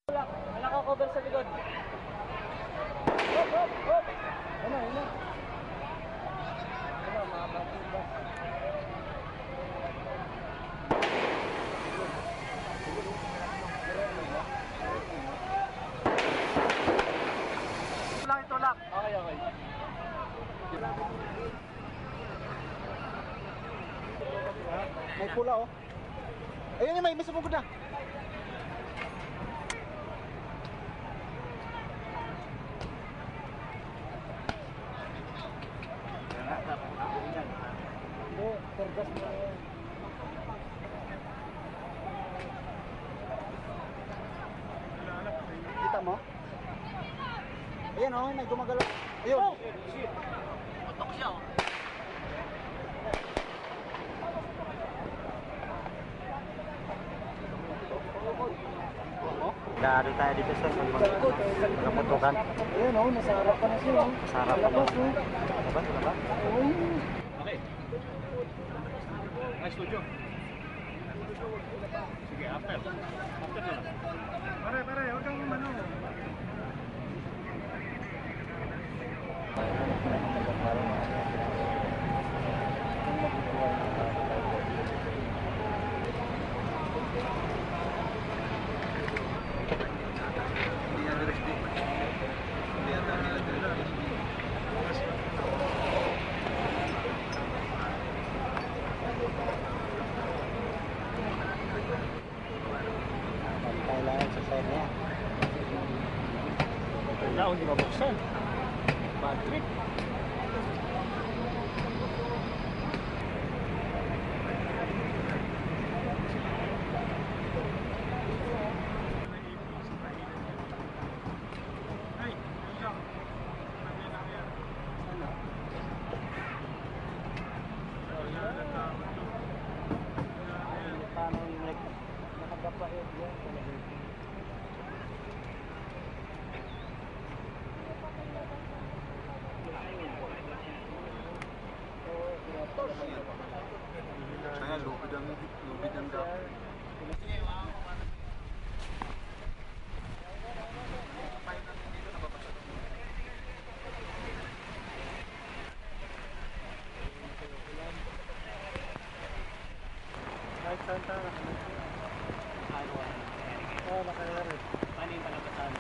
May naka-cover sa likod. Hop, hop, hop. Ano, ano? Ano, mga batong ba? Ito lang. Okay, okay. May pula oh. Ayun, may sumugod na. Tergas mo yan. Kita mo? Ayan oh, may gumagalaw. Ayun. Oh! Shit. Putok siya oh. Dari tayo dito sa kaputukan. Ayun oh, nasa harap pa na siya oh. Sa harap pa. Diba? Diba? Okay. Nice studio. Sige, after. After na lang. Pare, huwag kang ano. Kailangan sa side niya. Wala, hindi mabuksan. Bad trip. Paano yung nakagapa yun? Kaya lubid ang dapat. Kahit saan tayo. Oo, nakayari. Paano yung palabasan?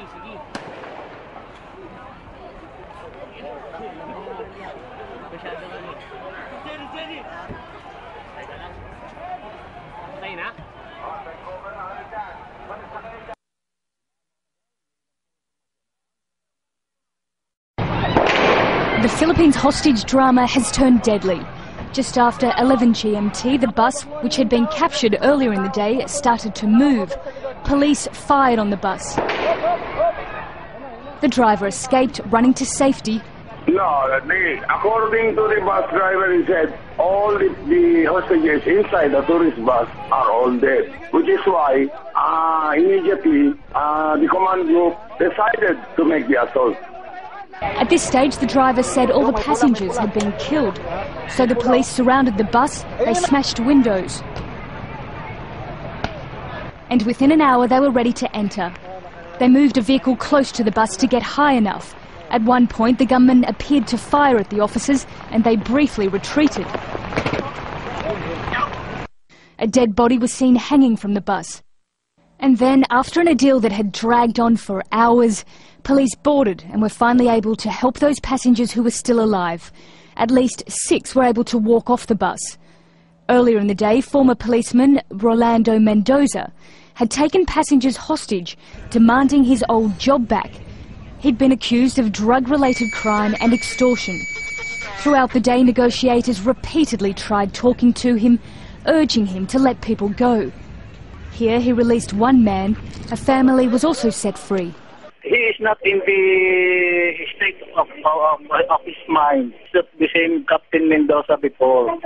Sige. Masyado kami. Jenny! Teka lang. Patay na? The Philippines hostage drama has turned deadly. Just after 11 GMT, the bus, which had been captured earlier in the day, started to move. Police fired on the bus. The driver escaped, running to safety. No, according to the bus driver, he said all the hostages inside the tourist bus are all dead, which is why immediately the command group decided to make the assault. At this stage, the driver said all the passengers had been killed. So the police surrounded the bus, they smashed windows. And within an hour, they were ready to enter. They moved a vehicle close to the bus to get high enough. At one point, the gunmen appeared to fire at the officers, and they briefly retreated. A dead body was seen hanging from the bus. And then, after an ordeal that had dragged on for hours, police boarded and were finally able to help those passengers who were still alive. At least 6 were able to walk off the bus. Earlier in the day, former policeman Rolando Mendoza had taken passengers hostage, demanding his old job back. He'd been accused of drug-related crime and extortion. Throughout the day, negotiators repeatedly tried talking to him, urging him to let people go. Here he released one man. A family was also set free. He is not in the state of his mind. It's not the same Captain Mendoza before.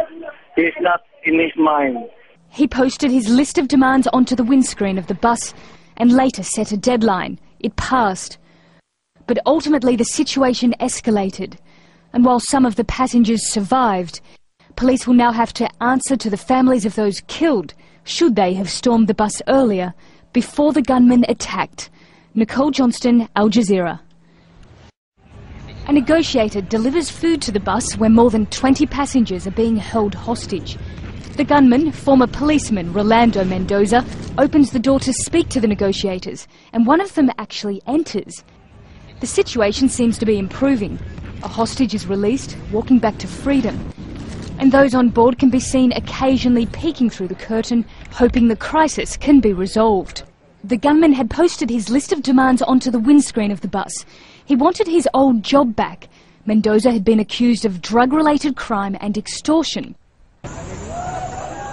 He is not in his mind. He posted his list of demands onto the windscreen of the bus and later set a deadline. It passed. But ultimately the situation escalated, and while some of the passengers survived, police will now have to answer to the families of those killed should they have stormed the bus earlier, before the gunman attacked. Nicole Johnston, Al Jazeera. A negotiator delivers food to the bus where more than 20 passengers are being held hostage. The gunman, former policeman Rolando Mendoza, opens the door to speak to the negotiators, and one of them actually enters. The situation seems to be improving. A hostage is released, walking back to freedom. And those on board can be seen occasionally peeking through the curtain, hoping the crisis can be resolved. The gunman had posted his list of demands onto the windscreen of the bus. He wanted his old job back. Mendoza had been accused of drug-related crime and extortion.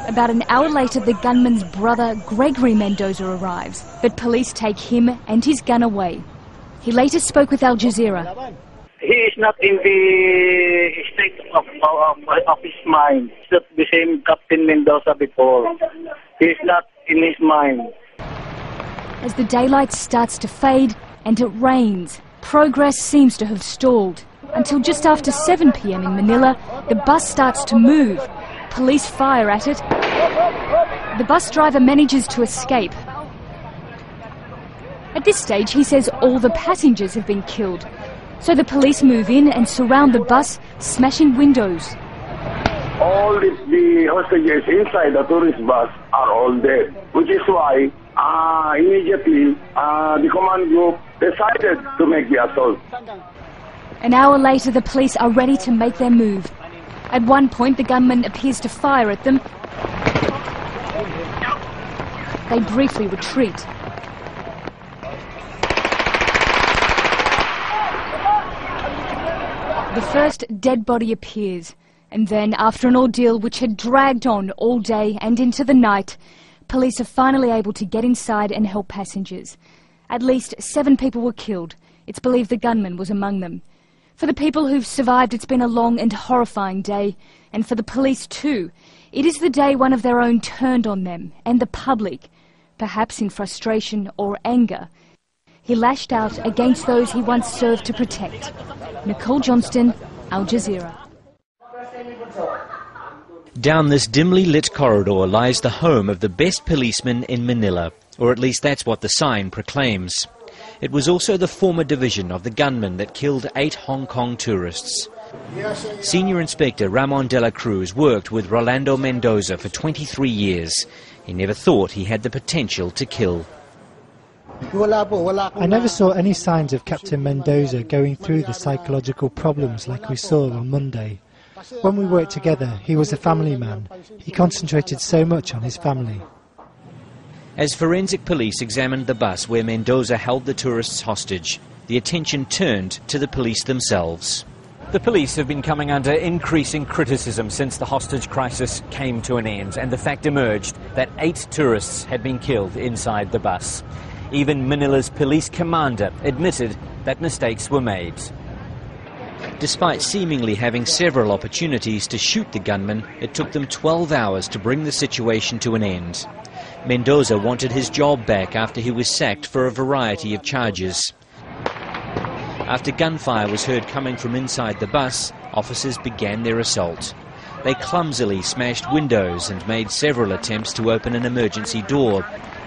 About an hour later, the gunman's brother, Gregory Mendoza, arrives, but police take him and his gun away. He later spoke with Al Jazeera. He is not in the state of his mind. It's not the same Captain Mendoza before. He is not in his mind. As the daylight starts to fade and it rains, progress seems to have stalled. Until just after 7 p.m. in Manila, the bus starts to move. Police fire at it. The bus driver manages to escape. At this stage, he says all the passengers have been killed. So the police move in and surround the bus, smashing windows. All the hostages inside the tourist bus are all dead, which is why immediately the command group decided to make the assault. An hour later, the police are ready to make their move. At one point, the gunman appears to fire at them. They briefly retreat. The first dead body appears, and then, after an ordeal which had dragged on all day and into the night, police are finally able to get inside and help passengers. At least 7 people were killed. It's believed the gunman was among them. For the people who've survived, it's been a long and horrifying day, and for the police too. It is the day one of their own turned on them, and the public, perhaps in frustration or anger. He lashed out against those he once served to protect. Nicole Johnston, Al Jazeera. Down this dimly lit corridor lies the home of the best policeman in Manila, or at least that's what the sign proclaims. It was also the former division of the gunman that killed 8 Hong Kong tourists. Senior Inspector Ramon de la Cruz worked with Rolando Mendoza for 23 years. He never thought he had the potential to kill. I never saw any signs of Captain Mendoza going through the psychological problems like we saw on Monday. When we worked together, he was a family man. He concentrated so much on his family. As forensic police examined the bus where Mendoza held the tourists hostage, the attention turned to the police themselves. The police have been coming under increasing criticism since the hostage crisis came to an end, and the fact emerged that 8 tourists had been killed inside the bus. Even Manila's police commander admitted that mistakes were made. Despite seemingly having several opportunities to shoot the gunman, it took them 12 hours to bring the situation to an end. Mendoza wanted his job back after he was sacked for a variety of charges. After gunfire was heard coming from inside the bus, officers began their assault. They clumsily smashed windows and made several attempts to open an emergency door.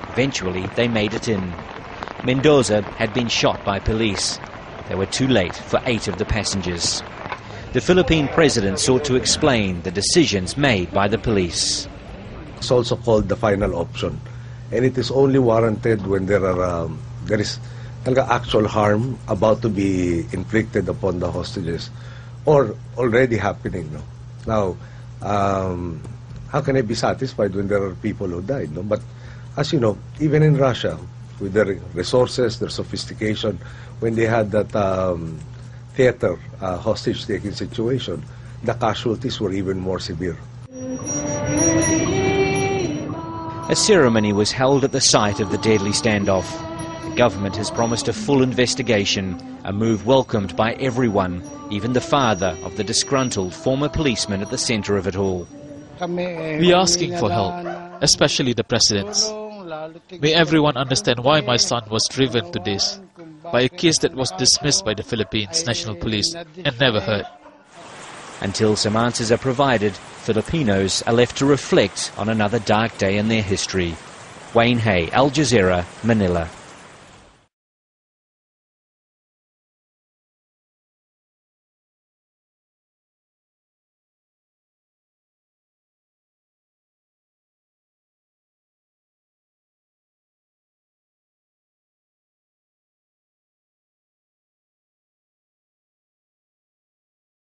Eventually, they made it in. Mendoza had been shot by police. They were too late for 8 of the passengers. The Philippine president sought to explain the decisions made by the police. It's also called the final option, and it is only warranted when there is actual harm about to be inflicted upon the hostages or already happening. No? Now, how can I be satisfied when there are people who died? No? But as you know, even in Russia, with their resources, their sophistication, when they had that theater hostage-taking situation, the casualties were even more severe. A ceremony was held at the site of the deadly standoff. The government has promised a full investigation, a move welcomed by everyone, even the father of the disgruntled former policeman at the centre of it all. We are asking for help, especially the presidents. May everyone understand why my son was driven to this by a case that was dismissed by the Philippines National Police and never heard. Until some answers are provided, Filipinos are left to reflect on another dark day in their history. Wayne Hay, Al Jazeera, Manila.